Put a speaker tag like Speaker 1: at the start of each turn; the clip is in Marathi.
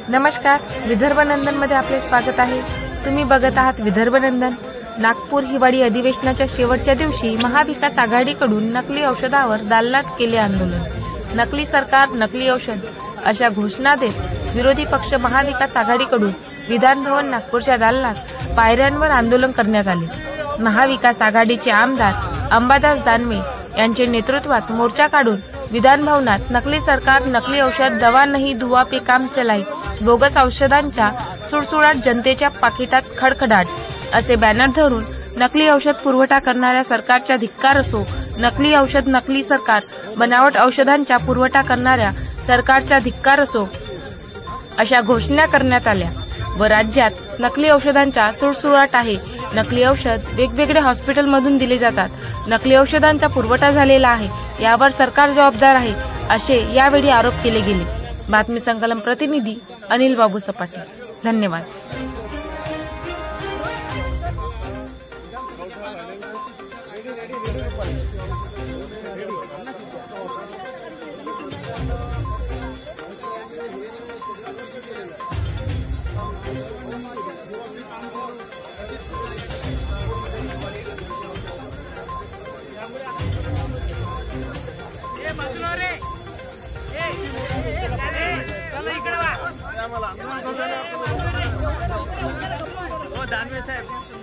Speaker 1: नमस्कार, विदर्भ नंदन मध्ये आपले स्वागत आहे। तुम्ही बघत आहात विदर्भ नंदन। नागपूर हिवाळी अधिवेशनाच्या शेवटच्या दिवशी महाविकास आघाडीकडून नकली औषधावर दालनात केले आंदोलन। नकली सरकार, नकली औषध अशा घोषणा देत विरोधी पक्ष महाविकास आघाडीकडून विधान भवन नागपूरच्या दालनात पायऱ्यांवर आंदोलन करण्यात आले। महाविकास आघाडीचे आमदार अंबादास दानवे यांच्या नेतृत्वात मोर्चा काढून विधान भवनात नकली सरकार, नकली औषध, दवा नहीं दुआ पे काम चलाई, बोगस औषधांच्या सुळसुळाट, जनतेच्या पाकिटात खडखडाट असे बॅनर धरून नकली औषध पुरवठा करणाऱ्या सरकारचा धिक्कार असो, नकली औषध, नकली सरकार, बनावट औषधांचा पुरवठा करणाऱ्या सरकारचा धिक्कार असो अशा घोषणा करण्यात आल्या व राज्यात नकली औषधांचा सुळसुळाट आहे। नकली औषध वेगवेगळ्या हॉस्पिटलमधून दिले जातात। नकली औषधांचा पुरवठा झालेला आहे, यावर सरकार जबाबदार आहे असे यावेळी आरोप केले गेले। बातमी संकलन प्रतिनिधी अनिल बाबू सपाटे। धन्यवाद।
Speaker 2: दानवे साहेब